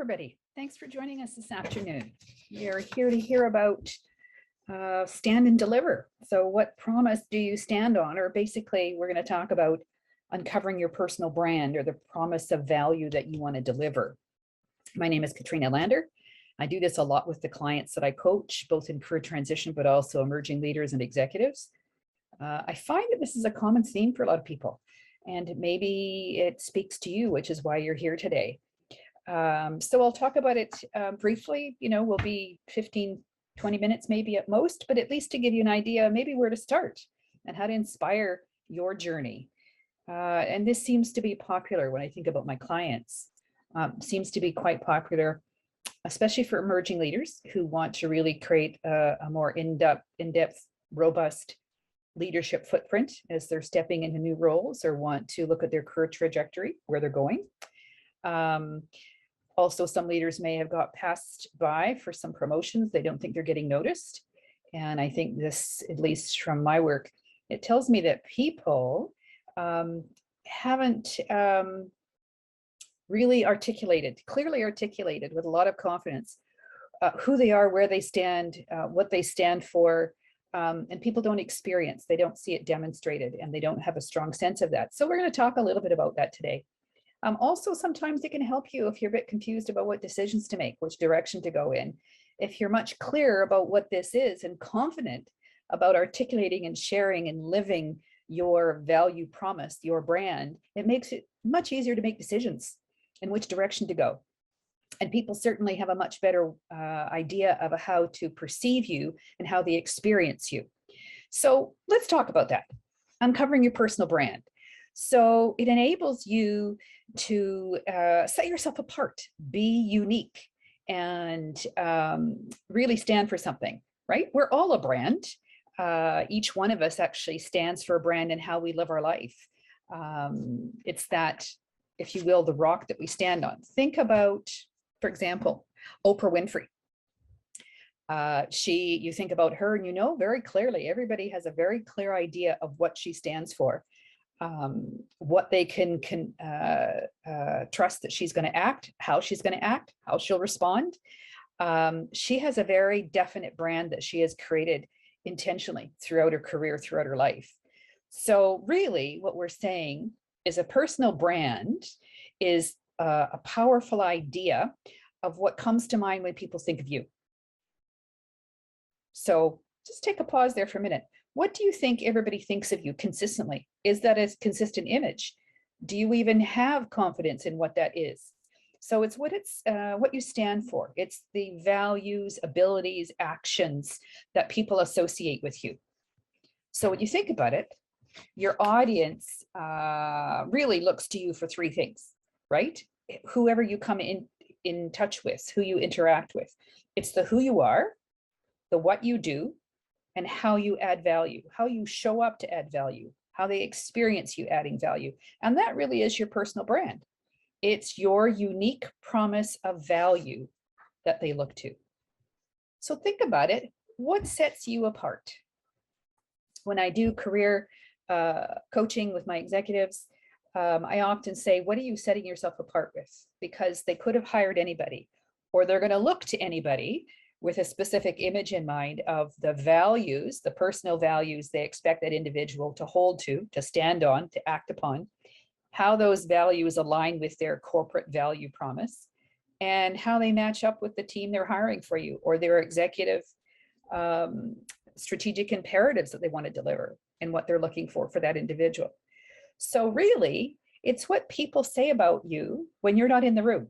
everybody. Thanks for joining us this afternoon. We are here to hear about stand and deliver. So what promise do you stand on? Or basically, we're going to talk about uncovering your personal brand or the promise of value that you want to deliver. My name is Catriona Lander. I do this a lot with the clients that I coach, both in career transition, but also emerging leaders and executives. I find that this is a common theme for a lot of people, and maybe it speaks to you, which is why you're here today. So I'll talk about it briefly. We'll be 15, 20 minutes maybe at most, but at least to give you an idea, maybe where to start and how to inspire your journey. And this seems to be popular when I think about my clients. Seems to be quite popular, especially for emerging leaders who want to really create a more in-depth, robust leadership footprint as they're stepping into new roles or want to look at their career trajectory, where they're going. Also, some leaders may have got passed by for some promotions. They don't think they're getting noticed. And I think this, at least from my work, it tells me that people haven't really clearly articulated with a lot of confidence who they are, where they stand, what they stand for. And people don't experience, they don't see it demonstrated, and they don't have a strong sense of that. So we're going to talk a little bit about that today. Also, sometimes it can help you if you're a bit confused about what decisions to make, which direction to go in. If you're much clearer about what this is and confident about articulating and sharing and living your value promise, your brand, it makes it much easier to make decisions in which direction to go. And people certainly have a much better idea of how to perceive you and how they experience you. So let's talk about that, uncovering your personal brand. So it enables you to set yourself apart, be unique, and really stand for something, right? We're all a brand. Each one of us actually stands for a brand in how we live our life. It's that, if you will, the rock that we stand on. Think about, for example, Oprah Winfrey. You think about her and you know very clearly, everybody has a very clear idea of what she stands for. What they can trust that she's going to act, how she's going to act, how she'll respond. She has a very definite brand that she has created intentionally throughout her career, throughout her life. So really what we're saying is a personal brand is a powerful idea of what comes to mind when people think of you. So just take a pause there for a minute. What do you think everybody thinks of you consistently? Is that a consistent image? Do you even have confidence in what that is? So it's what you stand for. It's the values, abilities, actions that people associate with you. So when you think about it, your audience really looks to you for three things, right? Whoever you come in touch with, who you interact with. It's the who you are, the what you do, and how you add value, how you show up to add value, how they experience you adding value. And that really is your personal brand. It's your unique promise of value that they look to. So think about it. What sets you apart? When I do career coaching with my executives, I often say, what are you setting yourself apart with? Because they could have hired anybody, or they're going to look to anybody with a specific image in mind of the values, the personal values they expect that individual to hold to stand on, to act upon, how those values align with their corporate value promise, and how they match up with the team they're hiring for you, or their executive strategic imperatives that they want to deliver and what they're looking for that individual. So really, it's what people say about you when you're not in the room,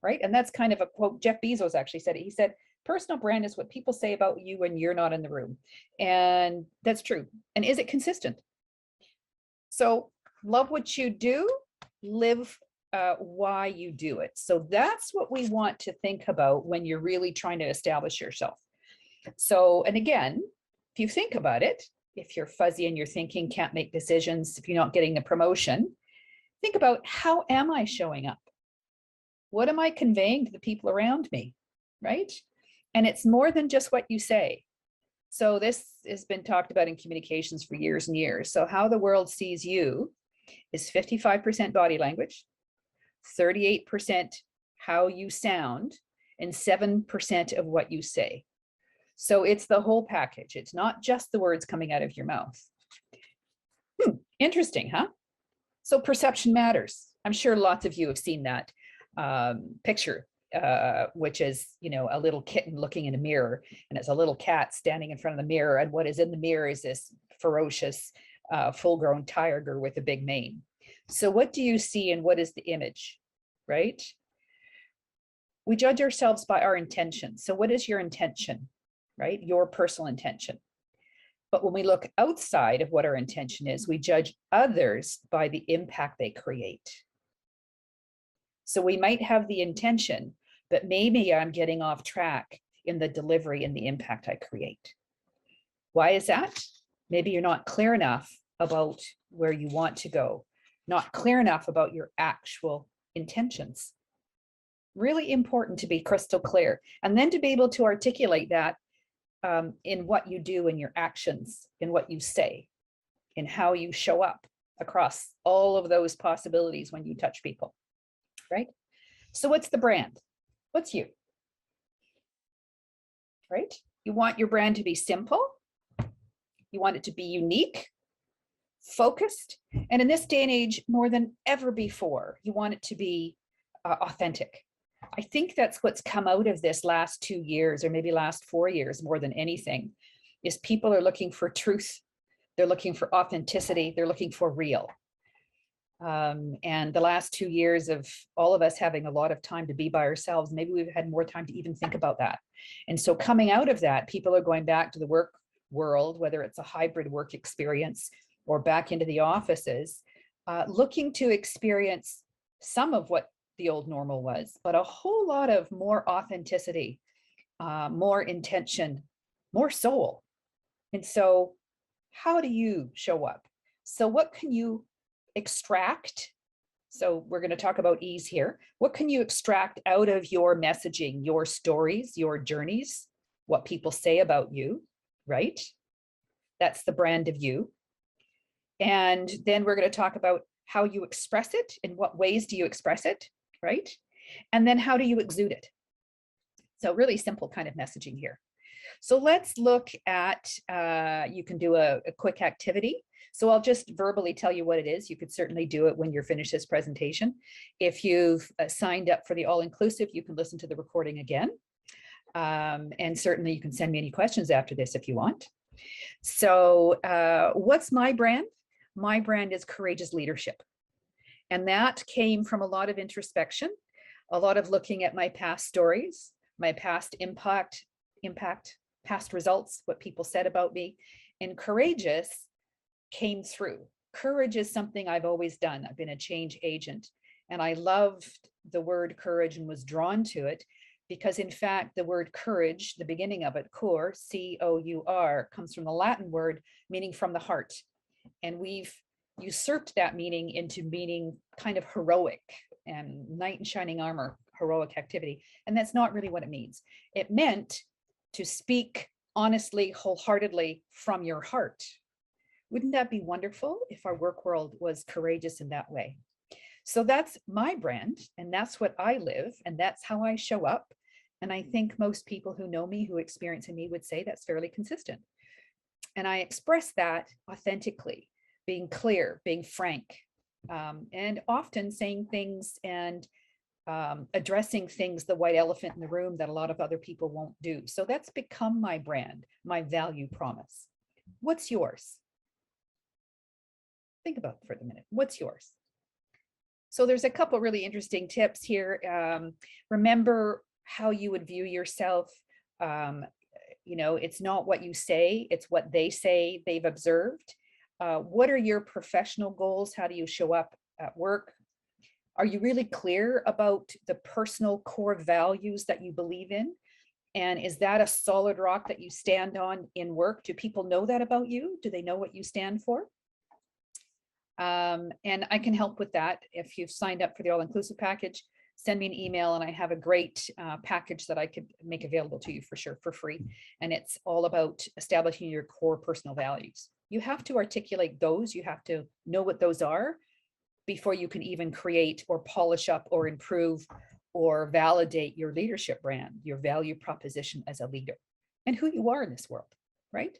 right? And that's kind of a quote. Jeff Bezos actually said it. He said, personal brand is what people say about you when you're not in the room. And that's true. And is it consistent? So love what you do, live why you do it. So that's what we want to think about when you're really trying to establish yourself. So, and again, if you think about it, if you're fuzzy in your thinking, can't make decisions, if you're not getting the promotion, think about, how am I showing up? What am I conveying to the people around me, right? And it's more than just what you say. So this has been talked about in communications for years and years. So how the world sees you is 55% body language, 38% how you sound, and 7% of what you say. So it's the whole package. It's not just the words coming out of your mouth. Interesting, huh? So perception matters. I'm sure lots of you have seen that picture, which is, you know, a little kitten looking in a mirror, and it's a little cat standing in front of the mirror. And what is in the mirror is this ferocious, full-grown tiger with a big mane. So what do you see and what is the image, right? We judge ourselves by our intention. So what is your intention, right? Your personal intention. But when we look outside of what our intention is, we judge others by the impact they create. So we might have the intention, but maybe I'm getting off track in the delivery and the impact I create. Why is that? Maybe you're not clear enough about where you want to go, not clear enough about your actual intentions. Really important to be crystal clear, and then to be able to articulate that in what you do, in your actions, in what you say, in how you show up across all of those possibilities when you touch people, right? So what's the brand? What's you, right? You want your brand to be simple. You want it to be unique, focused, and in this day and age, more than ever before, you want it to be authentic. I think that's what's come out of this last 2 years, or maybe last 4 years more than anything, is people are looking for truth. They're looking for authenticity. They're looking for real. And the last 2 years of all of us having a lot of time to be by ourselves, maybe we've had more time to even think about that. And so coming out of that, people are going back to the work world, whether it's a hybrid work experience or back into the offices, looking to experience some of what the old normal was, but a whole lot of more authenticity, more intention, more soul. And so how do you show up? So what can you extract? So we're going to talk about ease here. What can you extract out of your messaging, your stories, your journeys, what people say about you, right? That's the brand of you. And then we're going to talk about how you express it. In what ways do you express it, right? And then how do you exude it? So really simple kind of messaging here. So let's look at, you can do a quick activity. So I'll just verbally tell you what it is. You could certainly do it when you're finished this presentation. If you've signed up for the all-inclusive, you can listen to the recording again. And certainly you can send me any questions after this if you want. So what's my brand? My brand is courageous leadership. And that came from a lot of introspection, a lot of looking at my past stories, my past impact, past results, what people said about me. And courageous came through. Courage is something I've always done. I've been a change agent. And I loved the word courage and was drawn to it because, in fact, the word courage, the beginning of it, cor, C-O-U-R, comes from the Latin word meaning from the heart. And we've usurped that meaning into meaning kind of heroic and knight in shining armor, heroic activity. And that's not really what it means. It meant to speak honestly, wholeheartedly from your heart. Wouldn't that be wonderful if our work world was courageous in that way? So that's my brand, and that's what I live, and that's how I show up. And I think most people who know me, who experience me, would say that's fairly consistent. And I express that authentically, being clear, being frank, and often saying things and addressing things, the white elephant in the room that a lot of other people won't do. So that's become my brand, my value promise. What's yours? Think about it for a minute. What's yours? So there's a couple really interesting tips here. Remember how you would view yourself. You know, it's not what you say, it's what they say they've observed. What are your professional goals? How do you show up at work? Are you really clear about the personal core values that you believe in? And is that a solid rock that you stand on in work? Do people know that about you? Do they know what you stand for? And I can help with that. If you've signed up for the all-inclusive package, send me an email and I have a great package that I could make available to you for sure, for free. And it's all about establishing your core personal values. You have to articulate those. You have to know what those are before you can even create or polish up or improve or validate your leadership brand, your value proposition as a leader, and who you are in this world, right?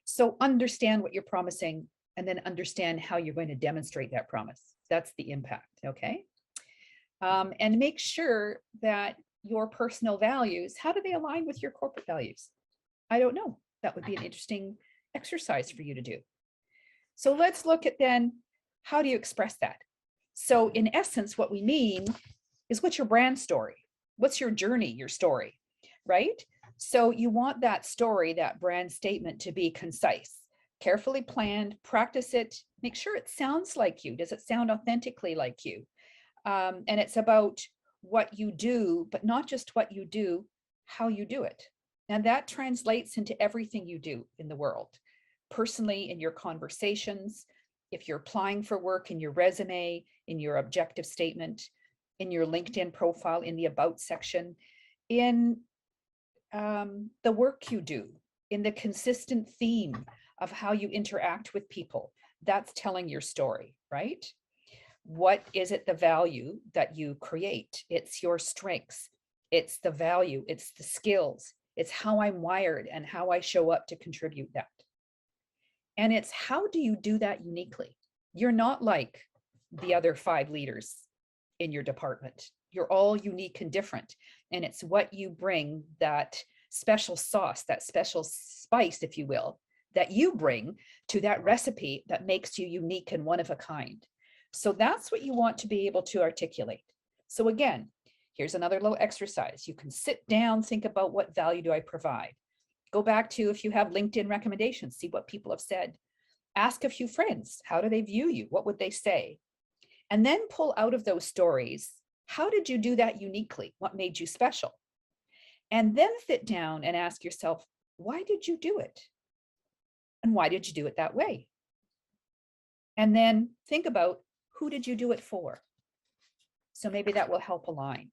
So understand what you're promising and then understand how you're going to demonstrate that promise. That's the impact, okay? And make sure that your personal values, how do they align with your corporate values? I don't know. That would be an interesting exercise for you to do. So let's look at then, how do you express that? So in essence, what we mean is, what's your brand story? What's your journey, your story, right? So you want that story, that brand statement, to be concise, carefully planned, practice it, make sure it sounds like you. Does it sound authentically like you? And it's about what you do, but not just what you do, how you do it. And that translates into everything you do in the world, personally, in your conversations, if you're applying for work, in your resume, in your objective statement, in your LinkedIn profile, in the about section, in the work you do, in the consistent theme of how you interact with people. That's telling your story, right? What is it, the value that you create? It's your strengths. It's the value. It's the skills. It's how I'm wired and how I show up to contribute that. And it's, how do you do that uniquely? You're not like the other 5 leaders in your department. You're all unique and different. And it's what you bring, that special sauce, that special spice, if you will, that you bring to that recipe that makes you unique and one of a kind. So that's what you want to be able to articulate. So again, here's another little exercise. You can sit down, think about, what value do I provide? Go back to, if you have LinkedIn recommendations, see what people have said. Ask a few friends, how do they view you? What would they say? And then pull out of those stories, how did you do that uniquely? What made you special? And then sit down and ask yourself, why did you do it? And why did you do it that way? And then think about, who did you do it for? So maybe that will help align.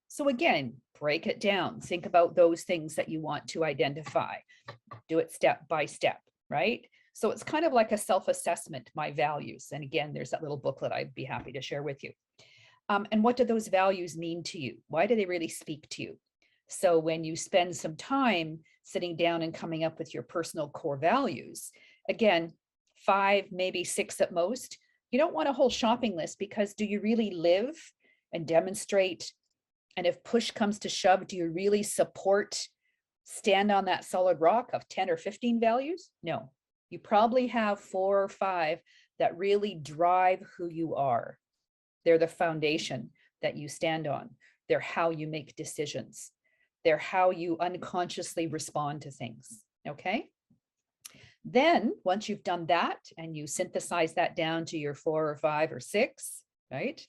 So again, break it down. Think about those things that you want to identify. Do it step by step, right? So it's kind of like a self-assessment, my values. And again, there's that little booklet I'd be happy to share with you. And what do those values mean to you? Why do they really speak to you? So when you spend some time sitting down and coming up with your personal core values, again, 5, maybe 6 at most, you don't want a whole shopping list, because do you really live and demonstrate? And if push comes to shove, do you really support, stand on that solid rock of 10 or 15 values? No, you probably have 4 or 5 that really drive who you are. They're the foundation that you stand on. They're how you make decisions. They're how you unconsciously respond to things, okay? Then once you've done that and you synthesize that down to your 4 or 5 or 6, right?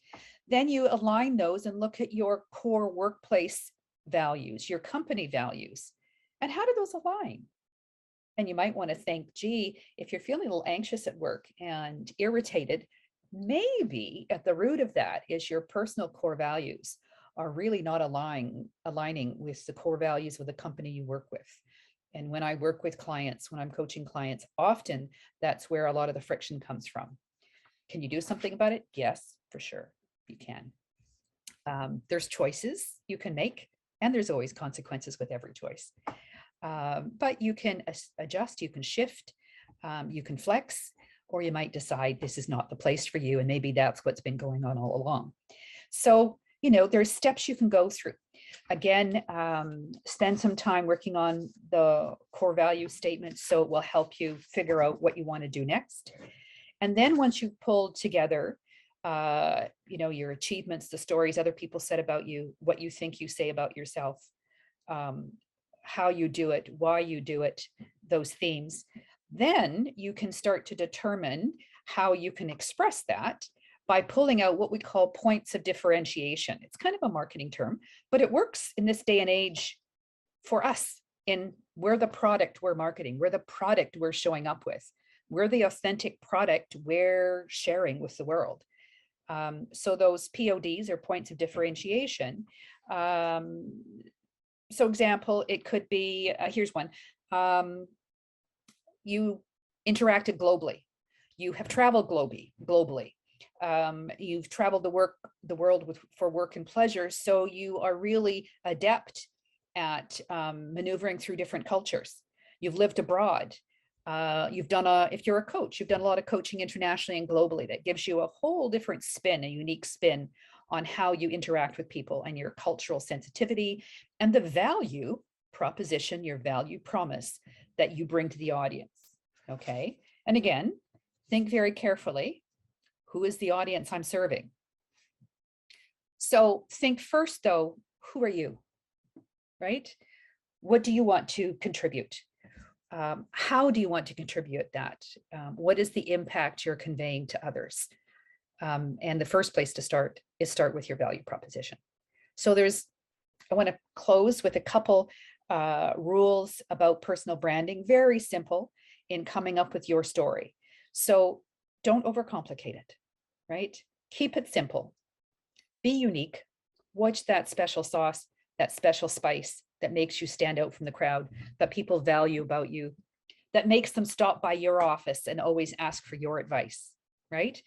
Then you align those and look at your core workplace values, your company values, and how do those align? And you might want to think, gee, if you're feeling a little anxious at work and irritated, maybe at the root of that is your personal core values are really not aligning with the core values of the company you work with. And when I work with clients, when I'm coaching clients, often that's where a lot of the friction comes from. Can you do something about it? Yes, for sure, you can. There's choices you can make, and there's always consequences with every choice. But you can adjust, you can shift, you can flex, or you might decide this is not the place for you. And maybe that's what's been going on all along. So, you know, there's steps you can go through. Again, spend some time working on the core value statement, so it will help you figure out what you want to do next. And then once you've pulled together, you know, your achievements, the stories other people said about you, what you think you say about yourself, how you do it, why you do it, those themes, then you can start to determine how you can express that by pulling out what we call points of differentiation. It's kind of a marketing term, but it works in this day and age for us. We're the product we're marketing, we're the product we're showing up with, we're the authentic product we're sharing with the world. So those PODs, or points of differentiation. So example, it could be, here's one. You interacted globally. You have traveled globally. You've traveled the world for work and pleasure, so you are really adept at maneuvering through different cultures. You've lived abroad. If you're a coach, you've done a lot of coaching internationally and globally. That gives you a whole different spin, a unique spin on how you interact with people and your cultural sensitivity and the value proposition, your value promise that you bring to the audience. Okay. And again, think very carefully. Who is the audience I'm serving? So think first, though, who are you? Right? What do you want to contribute? How do you want to contribute that? What is the impact you're conveying to others? And the first place to start with your value proposition. So I want to close with a couple rules about personal branding, very simple in coming up with your story. So don't overcomplicate it, right? Keep it simple. Be unique. What's that special sauce, that special spice that makes you stand out from the crowd, that people value about you, that makes them stop by your office and always ask for your advice, right?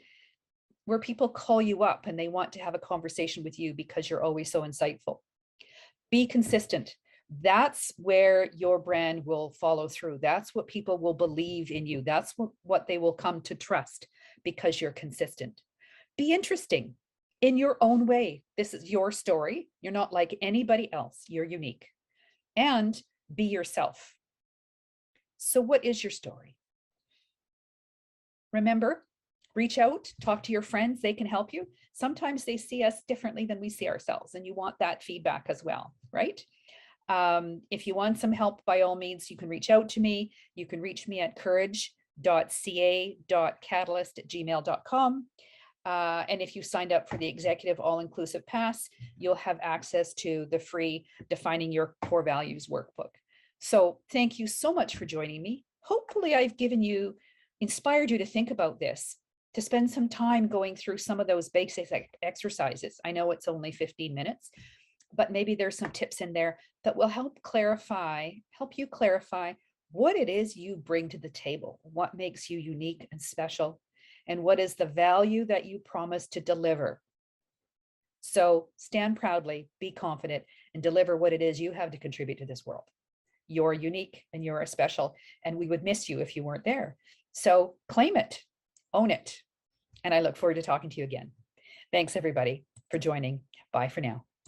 Where people call you up and they want to have a conversation with you because you're always so insightful. Be consistent. That's where your brand will follow through. That's what people will believe in you. That's what they will come to trust because you're consistent. Be interesting in your own way. This is your story. You're not like anybody else. You're unique. And be yourself. So what is your story? Remember, reach out, talk to your friends. They can help you. Sometimes they see us differently than we see ourselves, and you want that feedback as well, right? If you want some help, by all means, you can reach out to me. You can reach me at courage.ca.catalyst@gmail.com. And if you signed up for the Executive All-Inclusive Pass, you'll have access to the free Defining Your Core Values workbook. So thank you so much for joining me. Hopefully I've inspired you to think about this, to spend some time going through some of those basic exercises. I know it's only 15 minutes, but maybe there's some tips in there that will help you clarify what it is you bring to the table, what makes you unique and special, and what is the value that you promise to deliver. So stand proudly, be confident, and deliver what it is you have to contribute to this world. You're unique and you're special, and we would miss you if you weren't there. So claim it, own it, and I look forward to talking to you again. Thanks everybody for joining. Bye for now.